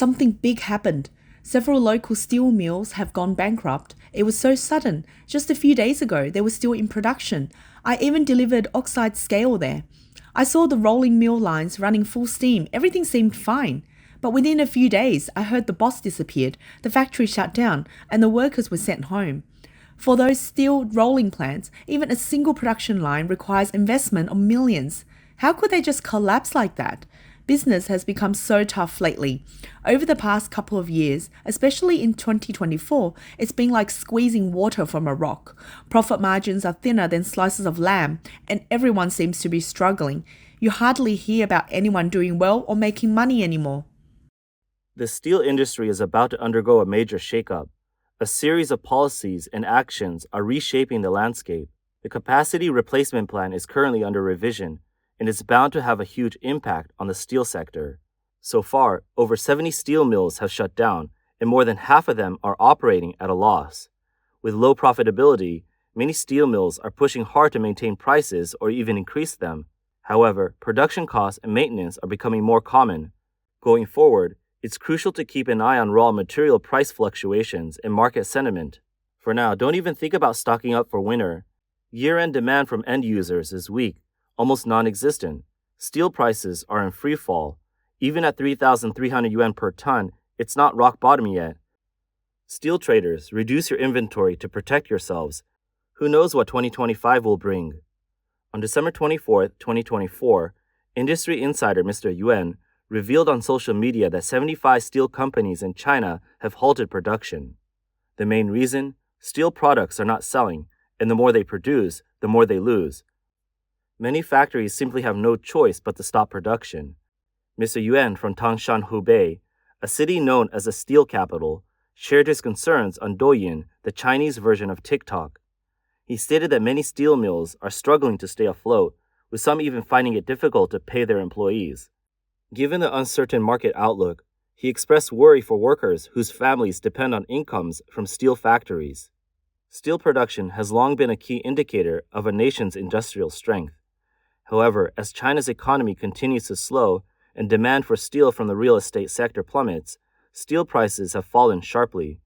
something big happened. Several local steel mills have gone bankrupt. It was so sudden. Just a few days ago, they were still in production. I even delivered oxide scale there. I saw the rolling mill lines running full steam. Everything seemed fine. But within a few days, I heard the boss disappeared, the factory shut down, and the workers were sent home. For those steel rolling plants, even a single production line requires investment of millions. How could they just collapse like that? Business has become so tough lately. Over the past couple of years, especially in 2024, it's been like squeezing water from a rock. Profit margins are thinner than slices of lamb, and everyone seems to be struggling. You hardly hear about anyone doing well or making money anymore. The steel industry is about to undergo a major shakeup. A series of policies and actions are reshaping the landscape. The capacity replacement plan is currently under revision, and is bound to have a huge impact on the steel sector. So far, over 70 steel mills have shut down, and more than half of them are operating at a loss. With low profitability, many steel mills are pushing hard to maintain prices or even increase them. However, production costs and maintenance are becoming more common. Going forward, it's crucial to keep an eye on raw material price fluctuations and market sentiment. For now, don't even think about stocking up for winter. Year-end demand from end users is weak, almost non-existent. Steel prices are in free fall. Even at 3,300 yuan per ton, it's not rock bottom yet. Steel traders, reduce your inventory to protect yourselves. Who knows what 2025 will bring? On December 24, 2024, industry insider Mr. Yuan revealed on social media that 75 steel companies in China have halted production. The main reason? Steel products are not selling, and the more they produce, the more they lose. Many factories simply have no choice but to stop production. Mr. Yuan from Tangshan, Hubei, a city known as a steel capital, shared his concerns on Douyin, the Chinese version of TikTok. He stated that many steel mills are struggling to stay afloat, with some even finding it difficult to pay their employees. Given the uncertain market outlook, he expressed worry for workers whose families depend on incomes from steel factories. Steel production has long been a key indicator of a nation's industrial strength. However, as China's economy continues to slow and demand for steel from the real estate sector plummets, steel prices have fallen sharply.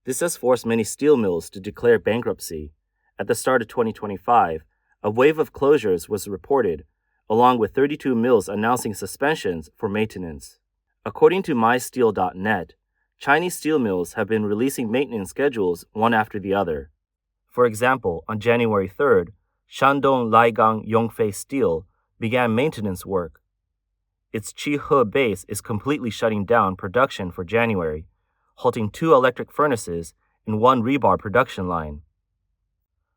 This has forced many steel mills to declare bankruptcy. At the start of 2025, a wave of closures was reported, along with 32 mills announcing suspensions for maintenance. According to mysteel.net, Chinese steel mills have been releasing maintenance schedules one after the other. For example, on January 3rd, Shandong Ligang Yongfei Steel began maintenance work. Its Chihe base is completely shutting down production for January, halting 2 electric furnaces and 1 rebar production line.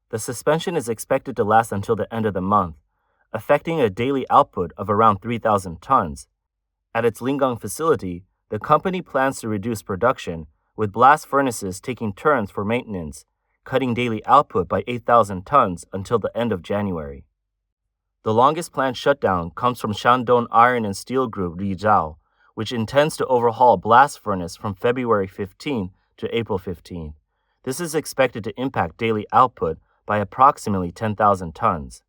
The suspension is expected to last until the end of the month, affecting a daily output of around 3,000 tons. At its Lingang facility, the company plans to reduce production, with blast furnaces taking turns for maintenance, cutting daily output by 8,000 tons until the end of January. The longest planned shutdown comes from Shandong Iron and Steel Group Rizhao, which intends to overhaul a blast furnace from February 15 to April 15. This is expected to impact daily output by approximately 10,000 tons.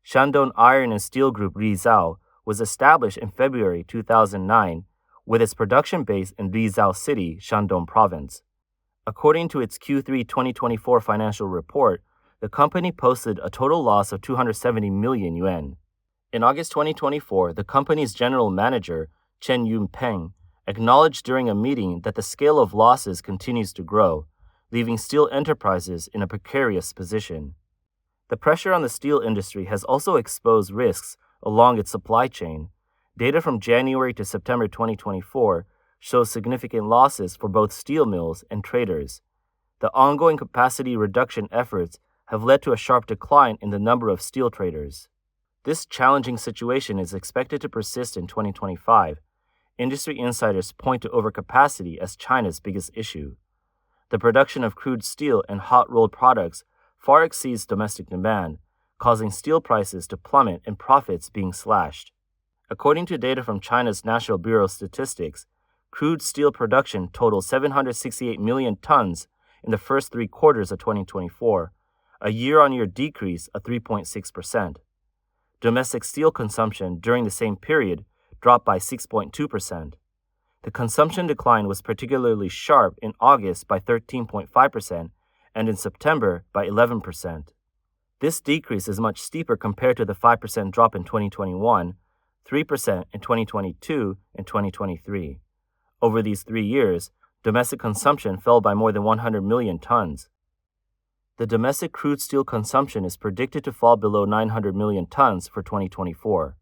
Shandong Iron and Steel Group Rizhao was established in February 2009 with its production base in Rizhao City, Shandong Province. According to its Q3 2024 financial report, the company posted a total loss of 270 million yuan. In August 2024, the company's general manager, Chen Yunpeng, acknowledged during a meeting that the scale of losses continues to grow, leaving steel enterprises in a precarious position. The pressure on the steel industry has also exposed risks along its supply chain. Data from January to September 2024 shows significant losses for both steel mills and traders. The ongoing capacity reduction efforts have led to a sharp decline in the number of steel traders. This challenging situation is expected to persist in 2025. Industry insiders point to overcapacity as China's biggest issue. The production of crude steel and hot-rolled products far exceeds domestic demand, causing steel prices to plummet and profits being slashed. According to data from China's National Bureau of Statistics, crude steel production totaled 768 million tons in the first 3 quarters of 2024, a year-on-year decrease of 3.6%. Domestic steel consumption during the same period dropped by 6.2%. The consumption decline was particularly sharp in August by 13.5% and in September by 11%. This decrease is much steeper compared to the 5% drop in 2021, 3% in 2022 and 2023. Over these 3 years, domestic consumption fell by more than 100 million tons. The domestic crude steel consumption is predicted to fall below 900 million tons for 2024.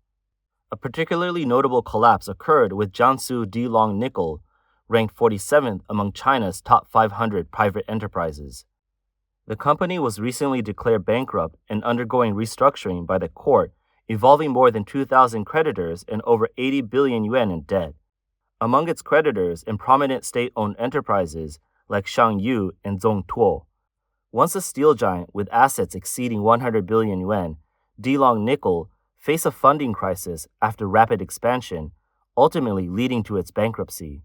A particularly notable collapse occurred with Jiangsu Dongchang Nickel, ranked 47th among China's top 500 private enterprises. The company was recently declared bankrupt and undergoing restructuring by the court, involving more than 2,000 creditors and over 80 billion yuan in debt. Among its creditors and prominent state-owned enterprises like Shangyu and Zhongtuo. Once a steel giant with assets exceeding 100 billion yuan, Dongchang Nickel faced a funding crisis after rapid expansion, ultimately leading to its bankruptcy.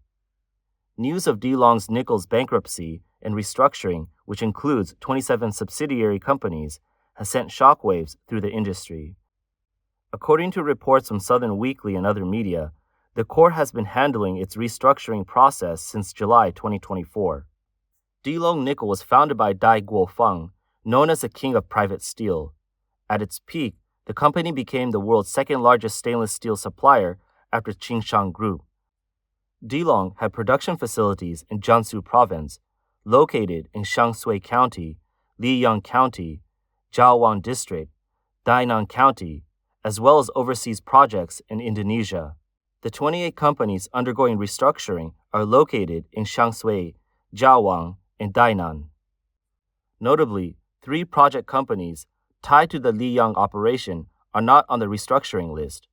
News of Dongchang Nickel's bankruptcy and restructuring, which includes 27 subsidiary companies, has sent shockwaves through the industry. According to reports from Southern Weekly and other media, the court has been handling its restructuring process since July 2024. Dongchang Nickel was founded by Dai Guofeng, known as the king of private steel. At its peak, the company became the world's second-largest stainless steel supplier after Tsingshan Group. Dongchang had production facilities in Jiangsu Province, located in Shangshui County, Liyang County, Jiawang District, Dainan County, as well as overseas projects in Indonesia. The 28 companies undergoing restructuring are located in Shangshui, Jiawang, and Dainan. Notably, 3 project companies tied to the Liyang operation are not on the restructuring list.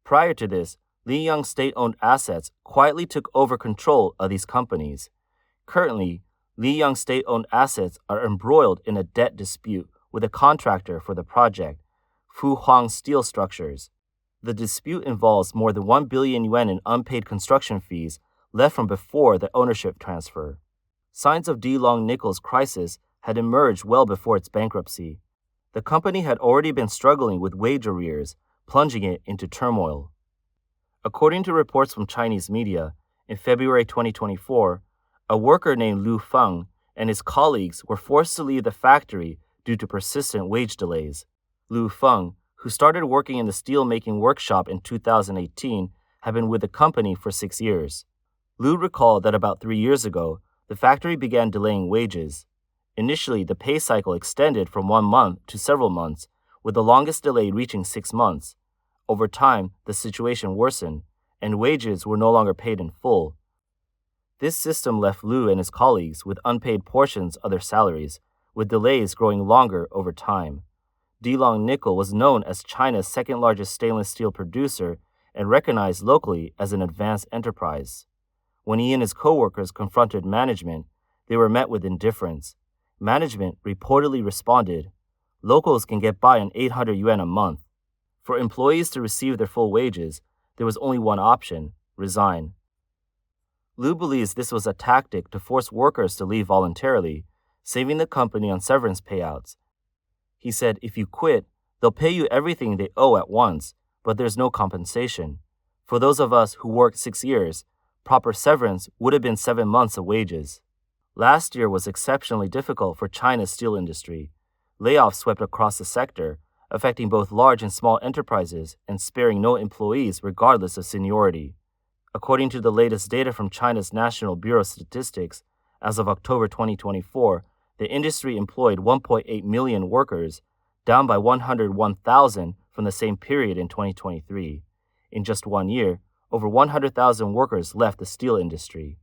Prior to this, Liyang state-owned assets quietly took over control of these companies. Currently, Liyang state-owned assets are embroiled in a debt dispute with a contractor for the project, Fuhuang Steel Structures. The dispute involves more than 1 billion yuan in unpaid construction fees left from before the ownership transfer. Signs of Dongchang Nickel's crisis had emerged well before its bankruptcy. The company had already been struggling with wage arrears, plunging it into turmoil. According to reports from Chinese media, in February 2024, a worker named Lu Feng and his colleagues were forced to leave the factory due to persistent wage delays. Lu Feng, who started working in the steel-making workshop in 2018, had been with the company for 6 years. Lu recalled that about 3 years ago, the factory began delaying wages. Initially, the pay cycle extended from 1 month to several months, with the longest delay reaching 6 months. Over time, the situation worsened, and wages were no longer paid in full. This system left Lu and his colleagues with unpaid portions of their salaries, with delays growing longer over time. Dongchang Nickel was known as China's second-largest stainless steel producer and recognized locally as an advanced enterprise. When he and his co-workers confronted management, they were met with indifference. Management reportedly responded, "Locals can get by on 800 yuan a month." For employees to receive their full wages, there was only one option: resign. Lu believes this was a tactic to force workers to leave voluntarily, saving the company on severance payouts. He said, "If you quit, they'll pay you everything they owe at once, but there's no compensation. For those of us who worked 6 years, proper severance would have been 7 months of wages." Last year was exceptionally difficult for China's steel industry. Layoffs swept across the sector, affecting both large and small enterprises and sparing no employees regardless of seniority. According to the latest data from China's National Bureau of Statistics, as of October 2024, the industry employed 1.8 million workers, down by 101,000 from the same period in 2023. In just 1 year, over 100,000 workers left the steel industry.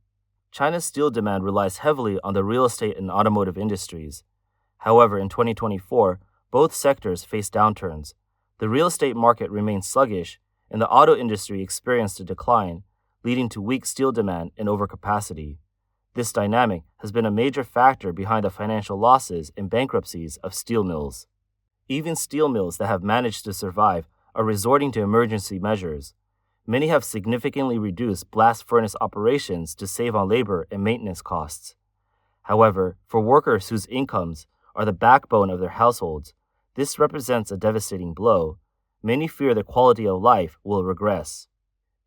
China's steel demand relies heavily on the real estate and automotive industries. However, in 2024, both sectors faced downturns. The real estate market remained sluggish, and the auto industry experienced a decline, leading to weak steel demand and overcapacity. This dynamic has been a major factor behind the financial losses and bankruptcies of steel mills. Even steel mills that have managed to survive are resorting to emergency measures. Many have significantly reduced blast furnace operations to save on labor and maintenance costs. However, for workers whose incomes are the backbone of their households, this represents a devastating blow. Many fear their quality of life will regress.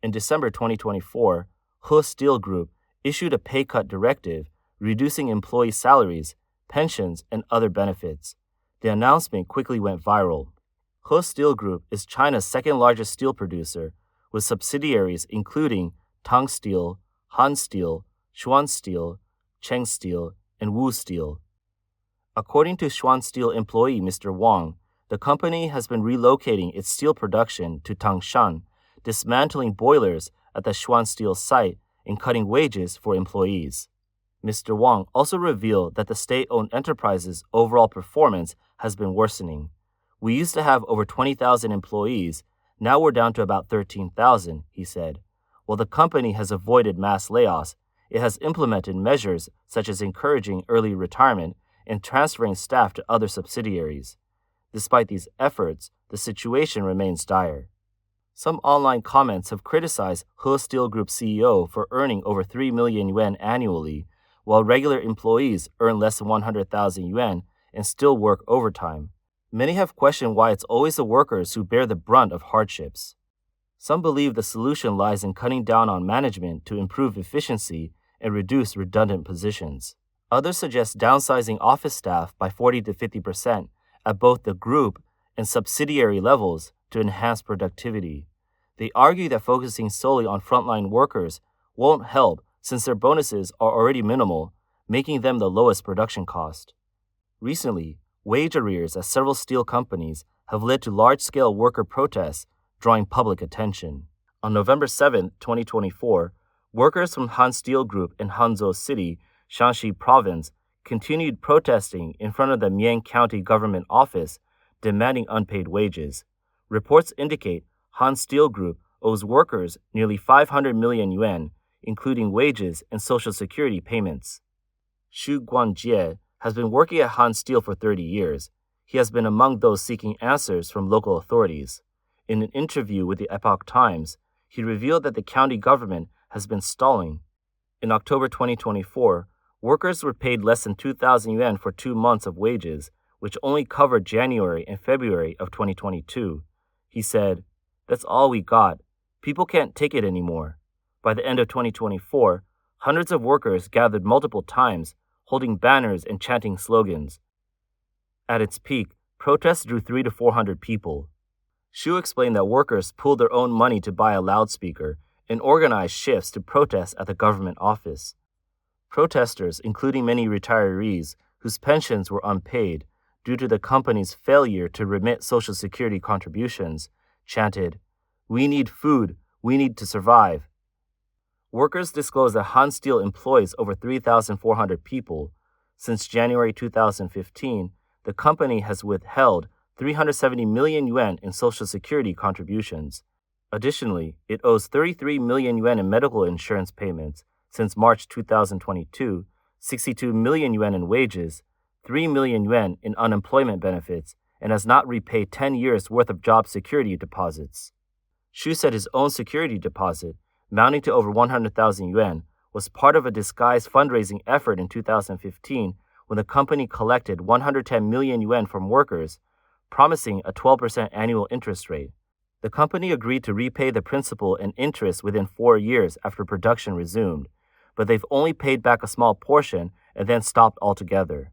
In December 2024, He Steel Group issued a pay cut directive, reducing employee salaries, pensions, and other benefits. The announcement quickly went viral. He Steel Group is China's second-largest steel producer, with subsidiaries including Tang Steel, Han Steel, Xuan Steel, Cheng Steel, and Wu Steel. According to Xuan Steel employee Mr. Wang, the company has been relocating its steel production to Tangshan, dismantling boilers at the Xuan Steel site and cutting wages for employees. Mr. Wang also revealed that the state-owned enterprise's overall performance has been worsening. We used to have over 20,000 employees, now we're down to about 13,000, he said. While the company has avoided mass layoffs, it has implemented measures such as encouraging early retirement and transferring staff to other subsidiaries. Despite these efforts, the situation remains dire. Some online comments have criticized He Steel Group CEO for earning over 3 million yuan annually, while regular employees earn less than 100,000 yuan and still work overtime. Many have questioned why it's always the workers who bear the brunt of hardships. Some believe the solution lies in cutting down on management to improve efficiency and reduce redundant positions. Others suggest downsizing office staff by 40 to 50% at both the group and subsidiary levels to enhance productivity. They argue that focusing solely on frontline workers won't help since their bonuses are already minimal, making them the lowest production cost. Recently, wage arrears at several steel companies have led to large-scale worker protests, drawing public attention. On November 7, 2024, workers from Han Steel Group in Hangzhou City, Shaanxi Province, continued protesting in front of the Mian County government office, demanding unpaid wages. Reports indicate Han Steel Group owes workers nearly 500 million yuan, including wages and social security payments. Xu Guangjie has been working at Han Steel for 30 years. He has been among those seeking answers from local authorities. In an interview with the Epoch Times, he revealed that the county government has been stalling. In October 2024, workers were paid less than 2,000 yuan for 2 months of wages, which only covered January and February of 2022. He said, "That's all we got. People can't take it anymore." By the end of 2024, hundreds of workers gathered multiple times, holding banners and chanting slogans. At its peak, protests drew 300 to 400 people. Xu explained that workers pooled their own money to buy a loudspeaker and organized shifts to protest at the government office. Protesters, including many retirees whose pensions were unpaid due to the company's failure to remit Social Security contributions, chanted, "We need food, we need to survive." Workers disclosed that Han Steel employs over 3,400 people. Since January 2015, the company has withheld 370 million yuan in Social Security contributions. Additionally, it owes 33 million yuan in medical insurance payments since March 2022, 62 million yuan in wages, 3 million yuan in unemployment benefits, and has not repaid 10 years' worth of job security deposits. Xu said his own security deposit, mounting to over 100,000 yuan, was part of a disguised fundraising effort in 2015 when the company collected 110 million yuan from workers, promising a 12% annual interest rate. The company agreed to repay the principal and interest within 4 years after production resumed, but they've only paid back a small portion and then stopped altogether.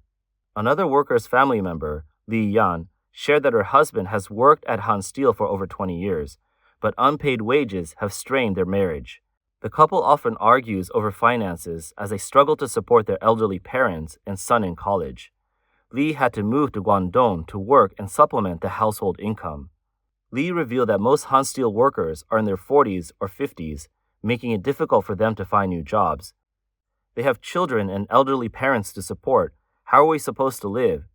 Another worker's family member, Li Yan, shared that her husband has worked at Han Steel for over 20 years, but unpaid wages have strained their marriage. The couple often argues over finances as they struggle to support their elderly parents and son in college. Li had to move to Guangdong to work and supplement the household income. Li revealed that most Han Steel workers are in their 40s or 50s, making it difficult for them to find new jobs. They have children and elderly parents to support. How are we supposed to live?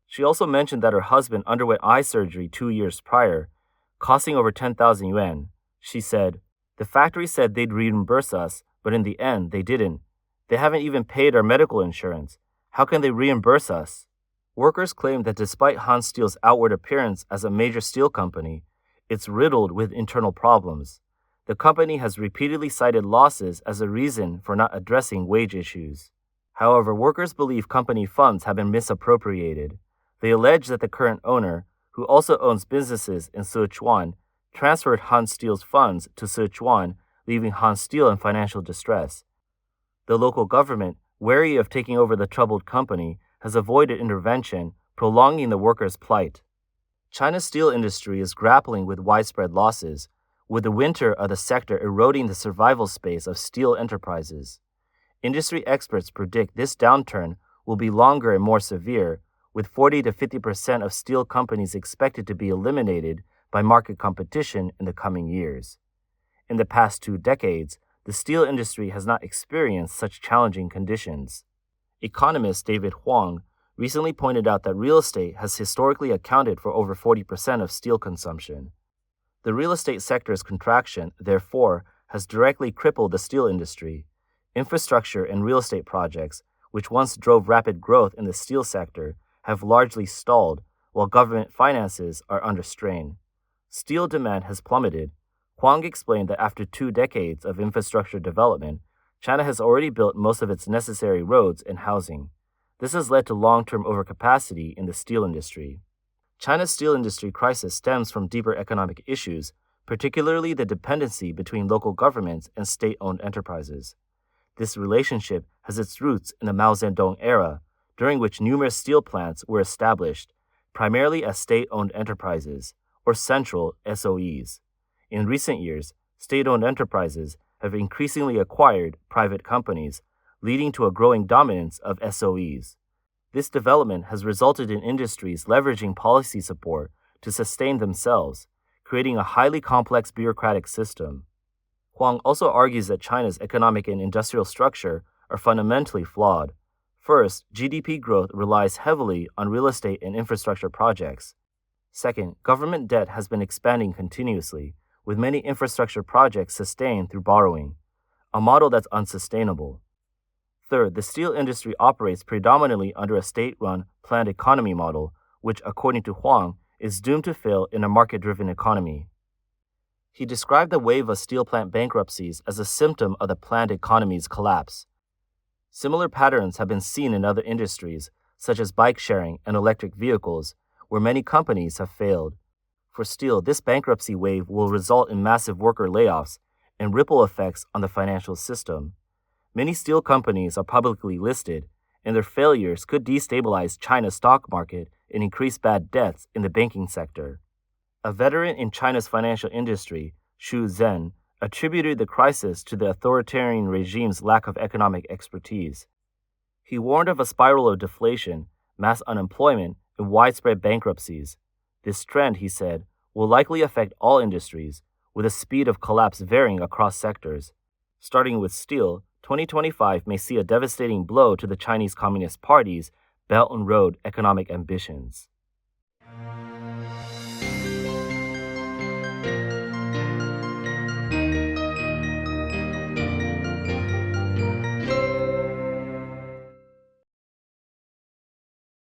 She also mentioned that her husband underwent eye surgery 2 years prior, costing over 10,000 yuan. She said, "The factory said they'd reimburse us, but in the end, they didn't. They haven't even paid our medical insurance. How can they reimburse us?" Workers claim that despite Han Steel's outward appearance as a major steel company, it's riddled with internal problems. The company has repeatedly cited losses as a reason for not addressing wage issues. However, workers believe company funds have been misappropriated. They allege that the current owner, who also owns businesses in Sichuan, transferred Han Steel's funds to Sichuan, leaving Han Steel in financial distress. The local government, wary of taking over the troubled company, has avoided intervention, prolonging the workers' plight. China's steel industry is grappling with widespread losses, with the winter of the sector eroding the survival space of steel enterprises. Industry experts predict this downturn will be longer and more severe, with 40 to 50% of steel companies expected to be eliminated by market competition in the coming years. In the past 2 decades, the steel industry has not experienced such challenging conditions. Economist David Huang recently pointed out that real estate has historically accounted for over 40% of steel consumption. The real estate sector's contraction, therefore, has directly crippled the steel industry. Infrastructure and real estate projects, which once drove rapid growth in the steel sector, have largely stalled, while government finances are under strain. Steel demand has plummeted. Huang explained that after 2 decades of infrastructure development, China has already built most of its necessary roads and housing. This has led to long-term overcapacity in the steel industry. China's steel industry crisis stems from deeper economic issues, particularly the dependency between local governments and state-owned enterprises. This relationship has its roots in the Mao Zedong era, during which numerous steel plants were established, primarily as state-owned enterprises, or central SOEs. In recent years, state-owned enterprises have increasingly acquired private companies, leading to a growing dominance of SOEs. This development has resulted in industries leveraging policy support to sustain themselves, creating a highly complex bureaucratic system. Huang also argues that China's economic and industrial structure are fundamentally flawed. First, GDP growth relies heavily on real estate and infrastructure projects. Second, government debt has been expanding continuously, with many infrastructure projects sustained through borrowing, a model that's unsustainable. Third, the steel industry operates predominantly under a state-run, planned economy model, which, according to Huang, is doomed to fail in a market-driven economy. He described the wave of steel plant bankruptcies as a symptom of the planned economy's collapse. Similar patterns have been seen in other industries, such as bike sharing and electric vehicles, where many companies have failed. For steel, this bankruptcy wave will result in massive worker layoffs and ripple effects on the financial system. Many steel companies are publicly listed, and their failures could destabilize China's stock market and increase bad debts in the banking sector. A veteran in China's financial industry, Xu Zhen, attributed the crisis to the authoritarian regime's lack of economic expertise. He warned of a spiral of deflation, mass unemployment, and widespread bankruptcies. This trend, he said, will likely affect all industries, with the speed of collapse varying across sectors. Starting with steel, 2025 may see a devastating blow to the Chinese Communist Party's Belt and Road economic ambitions.